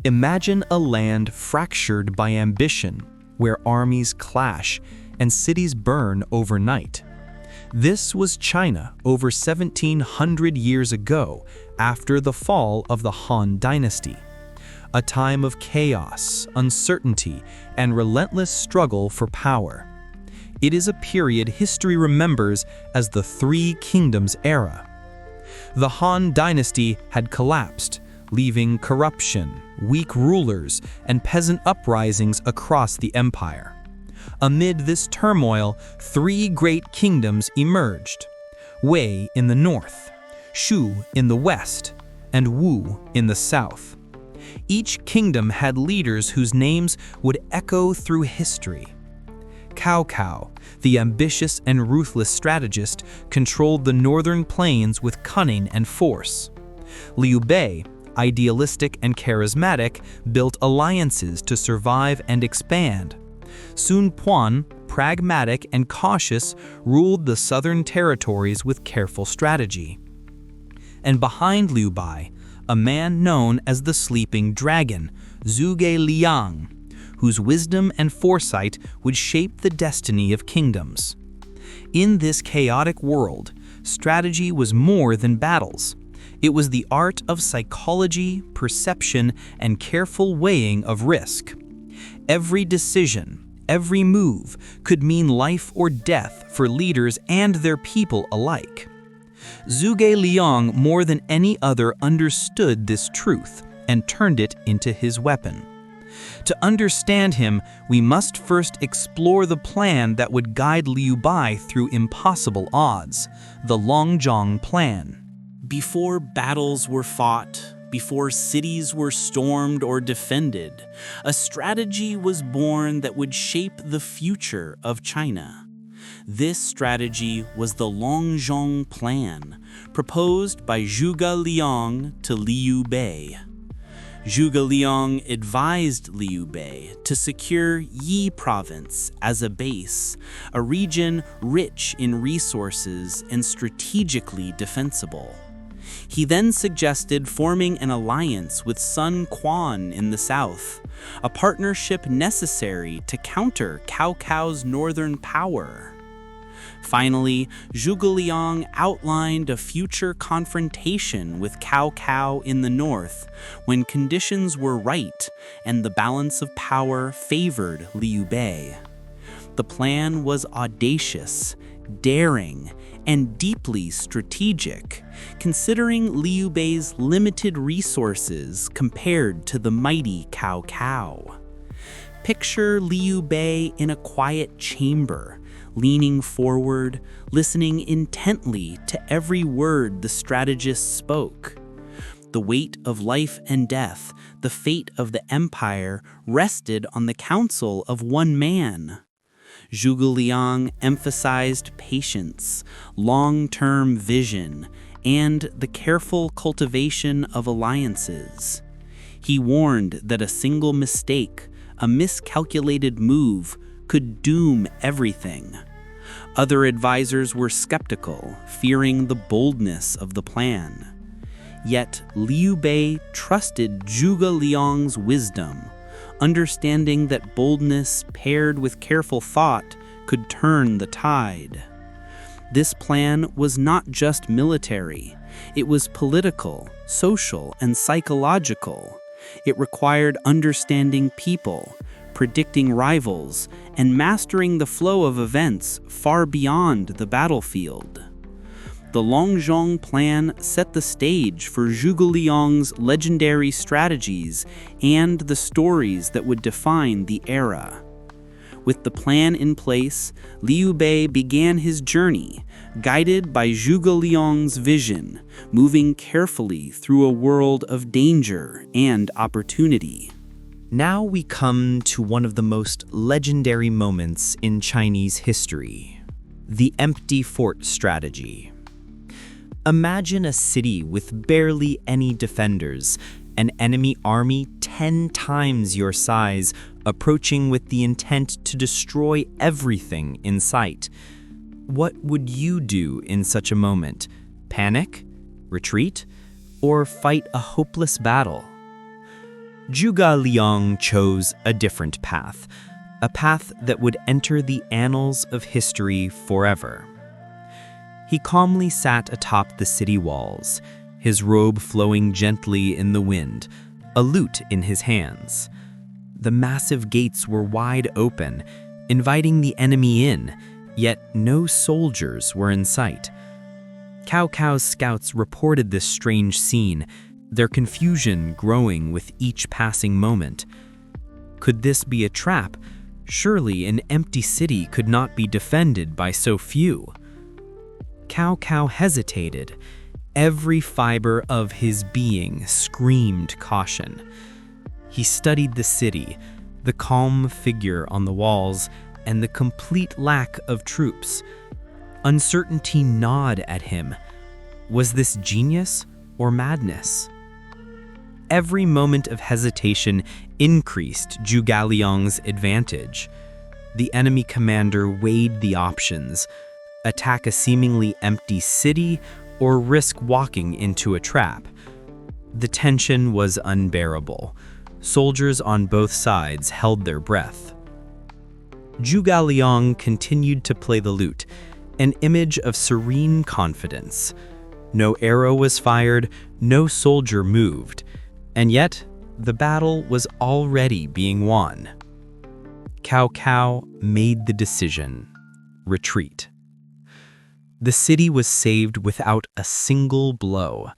Imagine a land fractured by ambition, where armies clash and cities burn overnight. This was China over 1700 years ago, after the fall of the Han Dynasty. A time of chaos, uncertainty, and relentless struggle for power. It is a period history remembers as the Three Kingdoms era. The Han Dynasty had collapsed, leaving corruption, weak rulers, and peasant uprisings across the empire. Amid this turmoil, three great kingdoms emerged: Wei in the north, Shu in the west, and Wu in the south. Each kingdom had leaders whose names would echo through history. Cao Cao, the ambitious and ruthless strategist, controlled the northern plains with cunning and force. Liu Bei, idealistic and charismatic, built alliances to survive and expand. Sun Quan, pragmatic and cautious, ruled the southern territories with careful strategy. And behind Liu Bei, a man known as the Sleeping Dragon, Zhuge Liang, whose wisdom and foresight would shape the destiny of kingdoms. In this chaotic world, strategy was more than battles. It was the art of psychology, perception, and careful weighing of risk. Every decision, every move could mean life or death for leaders and their people alike. Zhuge Liang, more than any other, understood this truth and turned it into his weapon. To understand him, we must first explore the plan that would guide Liu Bei through impossible odds, the Longzhong Plan. Before battles were fought, before cities were stormed or defended, a strategy was born that would shape the future of China. This strategy was the Longzhong Plan, proposed by Zhuge Liang to Liu Bei. Zhuge Liang advised Liu Bei to secure Yi Province as a base, a region rich in resources and strategically defensible. He then suggested forming an alliance with Sun Quan in the south, a partnership necessary to counter Cao Cao's northern power. Finally, Zhuge Liang outlined a future confrontation with Cao Cao in the north when conditions were right and the balance of power favored Liu Bei. The plan was audacious, daring, and deeply strategic, considering Liu Bei's limited resources compared to the mighty Cao Cao. Picture Liu Bei in a quiet chamber, leaning forward, listening intently to every word the strategist spoke. The weight of life and death, the fate of the empire, rested on the counsel of one man. Zhuge Liang emphasized patience, long-term vision, and the careful cultivation of alliances. He warned that a single mistake, a miscalculated move, could doom everything. Other advisors were skeptical, fearing the boldness of the plan. Yet Liu Bei trusted Zhuge Liang's wisdom, understanding that boldness paired with careful thought could turn the tide. This plan was not just military. It was political, social, and psychological. It required understanding people, predicting rivals, and mastering the flow of events far beyond the battlefield. The Longzhong Plan set the stage for Zhuge Liang's legendary strategies and the stories that would define the era. With the plan in place, Liu Bei began his journey, guided by Zhuge Liang's vision, moving carefully through a world of danger and opportunity. Now we come to one of the most legendary moments in Chinese history: the empty fort strategy. Imagine a city with barely any defenders, an enemy army 10 times your size, approaching with the intent to destroy everything in sight. What would you do in such a moment? Panic? Retreat? Or fight a hopeless battle? Zhuge Liang chose a different path, a path that would enter the annals of history forever. He calmly sat atop the city walls, his robe flowing gently in the wind, a lute in his hands. The massive gates were wide open, inviting the enemy in, yet no soldiers were in sight. Cao Cao's scouts reported this strange scene, their confusion growing with each passing moment. Could this be a trap? Surely an empty city could not be defended by so few. Cao Cao hesitated. Every fiber of his being screamed caution. He studied the city, the calm figure on the walls, and the complete lack of troops. Uncertainty gnawed at him. Was this genius or madness? Every moment of hesitation increased Zhuge Liang's advantage. The enemy commander weighed the options: attack a seemingly empty city or risk walking into a trap. The tension was unbearable. Soldiers on both sides held their breath. Zhuge Liang continued to play the lute, an image of serene confidence. No arrow was fired, no soldier moved, and yet the battle was already being won. Cao Cao made the decision: retreat. The city was saved without a single blow.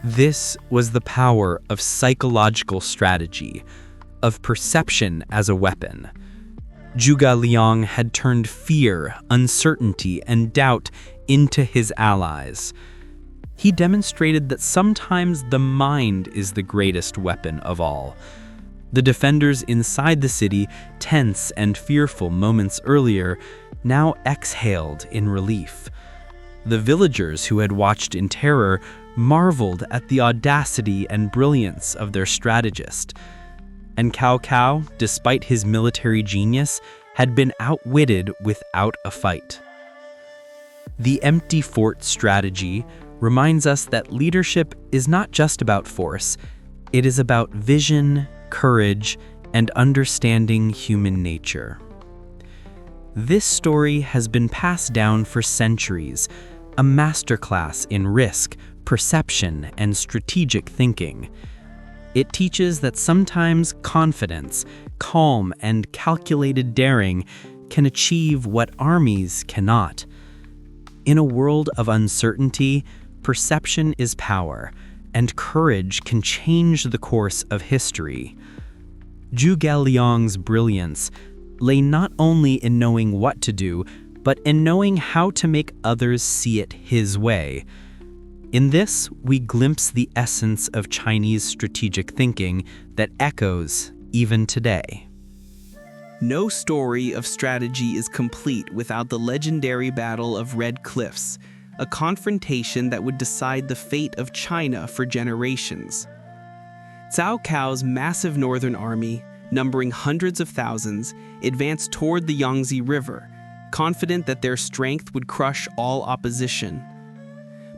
This was the power of psychological strategy, of perception as a weapon. Zhuge Liang had turned fear, uncertainty, and doubt into his allies. He demonstrated that sometimes the mind is the greatest weapon of all. The defenders inside the city, tense and fearful moments earlier, now exhaled in relief. The villagers who had watched in terror marveled at the audacity and brilliance of their strategist. And Cao Cao, despite his military genius, had been outwitted without a fight. The empty fort strategy reminds us that leadership is not just about force, it is about vision, courage, and understanding human nature. This story has been passed down for centuries, a masterclass in risk, perception, and strategic thinking. It teaches that sometimes confidence, calm, and calculated daring can achieve what armies cannot. In a world of uncertainty, perception is power, and courage can change the course of history. Zhuge Liang's brilliance lay not only in knowing what to do, but in knowing how to make others see it his way. In this, we glimpse the essence of Chinese strategic thinking that echoes even today. No story of strategy is complete without the legendary Battle of Red Cliffs, a confrontation that would decide the fate of China for generations. Cao Cao's massive northern army, numbering hundreds of thousands, advanced toward the Yangtze River, confident that their strength would crush all opposition.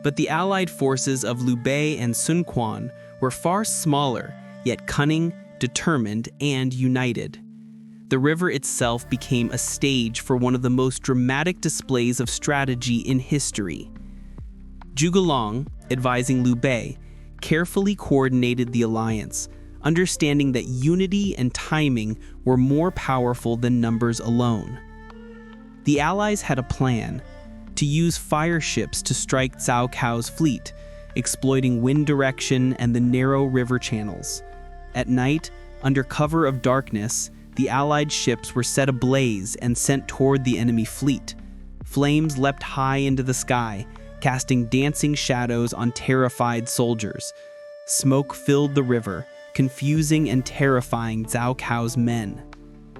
But the allied forces of Liu Bei and Sun Quan were far smaller, yet cunning, determined, and united. The river itself became a stage for one of the most dramatic displays of strategy in history. Zhuge Liang, advising Liu Bei, carefully coordinated the alliance, understanding that unity and timing were more powerful than numbers alone. The allies had a plan: to use fire ships to strike Cao Cao's fleet, exploiting wind direction and the narrow river channels. At night, under cover of darkness, the Allied ships were set ablaze and sent toward the enemy fleet. Flames leapt high into the sky, casting dancing shadows on terrified soldiers. Smoke filled the river, confusing and terrifying Cao Cao's men.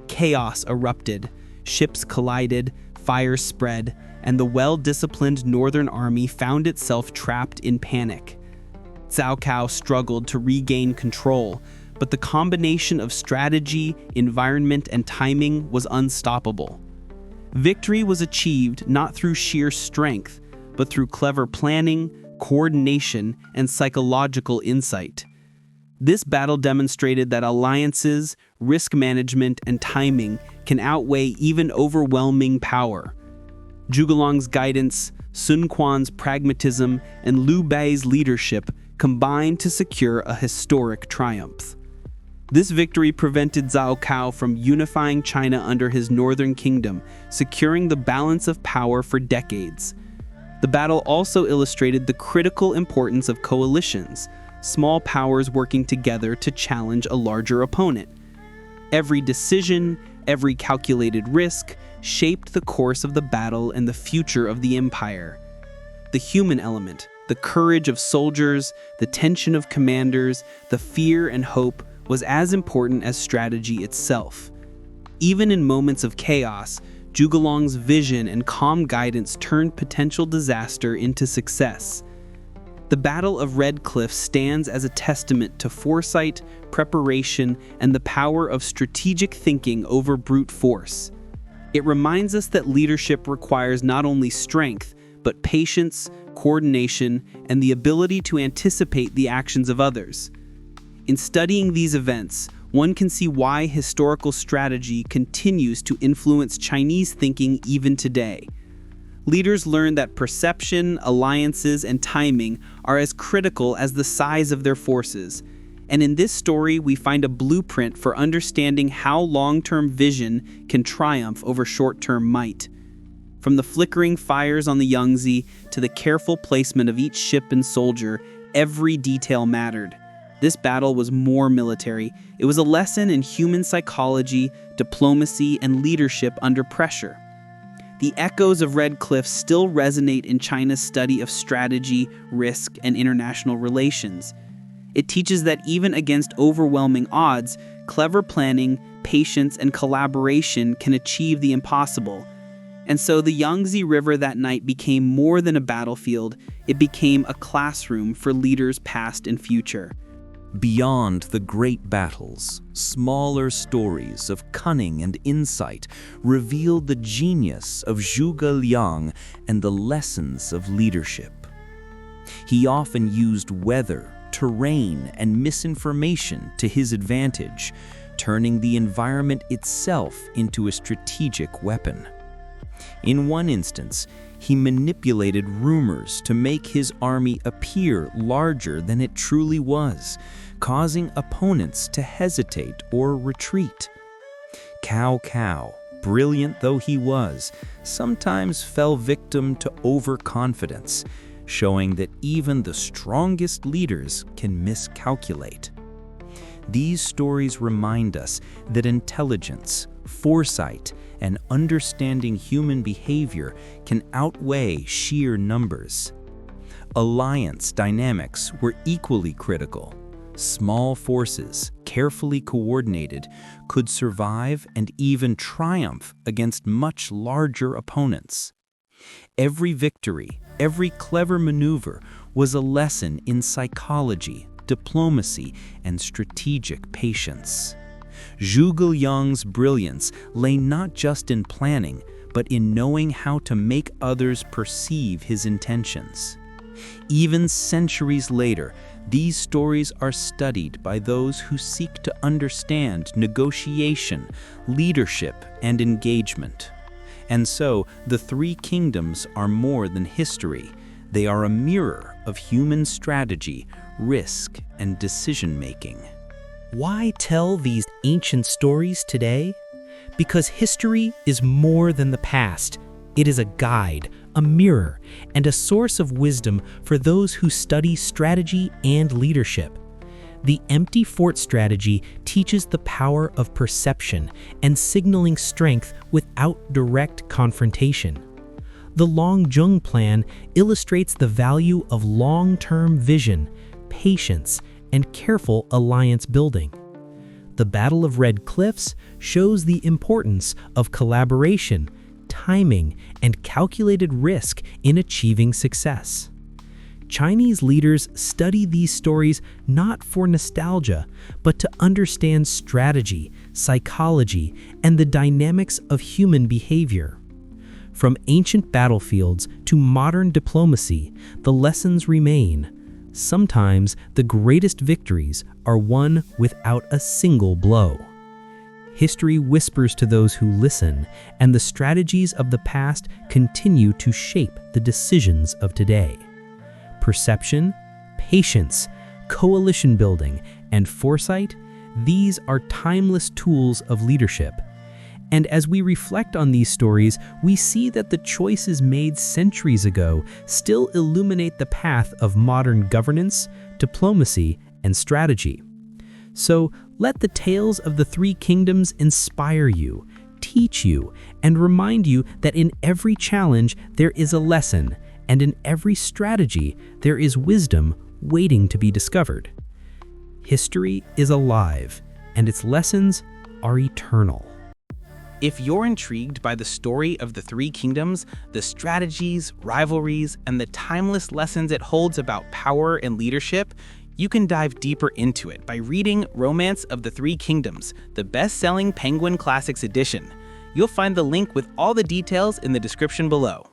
Chaos erupted, ships collided, fire spread, and the well-disciplined northern army found itself trapped in panic. Cao Cao struggled to regain control, but the combination of strategy, environment, and timing was unstoppable. Victory was achieved not through sheer strength, but through clever planning, coordination, and psychological insight. This battle demonstrated that alliances, risk management, and timing can outweigh even overwhelming power. Zhuge guidance, Sun Quan's pragmatism, and Liu Bei's leadership combined to secure a historic triumph. This victory prevented Cao Cao from unifying China under his northern kingdom, securing the balance of power for decades. The battle also illustrated the critical importance of coalitions, small powers working together to challenge a larger opponent. Every decision, every calculated risk, shaped the course of the battle and the future of the empire. The human element, the courage of soldiers, the tension of commanders, the fear and hope was as important as strategy itself. Even in moments of chaos, Zhuge vision and calm guidance turned potential disaster into success. The Battle of Red Cliff stands as a testament to foresight, preparation, and the power of strategic thinking over brute force. It reminds us that leadership requires not only strength, but patience, coordination, and the ability to anticipate the actions of others. In studying these events, one can see why historical strategy continues to influence Chinese thinking even today. Leaders learn that perception, alliances, and timing are as critical as the size of their forces. And in this story, we find a blueprint for understanding how long-term vision can triumph over short-term might. From the flickering fires on the Yangtze to the careful placement of each ship and soldier, every detail mattered. This battle was more military. It was a lesson in human psychology, diplomacy, and leadership under pressure. The echoes of Red Cliff still resonate in China's study of strategy, risk, and international relations. It teaches that even against overwhelming odds, clever planning, patience, and collaboration can achieve the impossible. And so the Yangtze River that night became more than a battlefield. It became a classroom for leaders past and future. Beyond the great battles, smaller stories of cunning and insight reveal the genius of Zhuge Liang and the lessons of leadership. He often used weather, terrain, and misinformation to his advantage, turning the environment itself into a strategic weapon. In one instance, he manipulated rumors to make his army appear larger than it truly was, causing opponents to hesitate or retreat. Cao Cao, brilliant though he was, sometimes fell victim to overconfidence, showing that even the strongest leaders can miscalculate. These stories remind us that intelligence, foresight, and understanding human behavior can outweigh sheer numbers. Alliance dynamics were equally critical. Small forces, carefully coordinated, could survive and even triumph against much larger opponents. Every victory, every clever maneuver was a lesson in psychology, diplomacy, and strategic patience. Zhuge Liang's brilliance lay not just in planning, but in knowing how to make others perceive his intentions. Even centuries later, these stories are studied by those who seek to understand negotiation, leadership, and engagement. And so, the three kingdoms are more than history. They are a mirror of human strategy, risk, and decision-making. Why tell these ancient stories today? Because history is more than the past. It is a guide, a mirror, and a source of wisdom for those who study strategy and leadership. The empty fort strategy teaches the power of perception and signaling strength without direct confrontation. The Longzhong Plan illustrates the value of long-term vision, patience, and careful alliance building. The Battle of Red Cliffs shows the importance of collaboration, timing, and calculated risk in achieving success. Chinese leaders study these stories not for nostalgia, but to understand strategy, psychology, and the dynamics of human behavior. From ancient battlefields to modern diplomacy, the lessons remain. Sometimes the greatest victories are won without a single blow. History whispers to those who listen, and the strategies of the past continue to shape the decisions of today. Perception, patience, coalition building, and foresight, these are timeless tools of leadership. And as we reflect on these stories, we see that the choices made centuries ago still illuminate the path of modern governance, diplomacy, and strategy. So let the tales of the three kingdoms inspire you, teach you, and remind you that in every challenge there is a lesson, and in every strategy there is wisdom waiting to be discovered. History is alive, and its lessons are eternal. If you're intrigued by the story of the Three Kingdoms, the strategies, rivalries, and the timeless lessons it holds about power and leadership, you can dive deeper into it by reading Romance of the Three Kingdoms, the best-selling Penguin Classics edition. You'll find the link with all the details in the description below.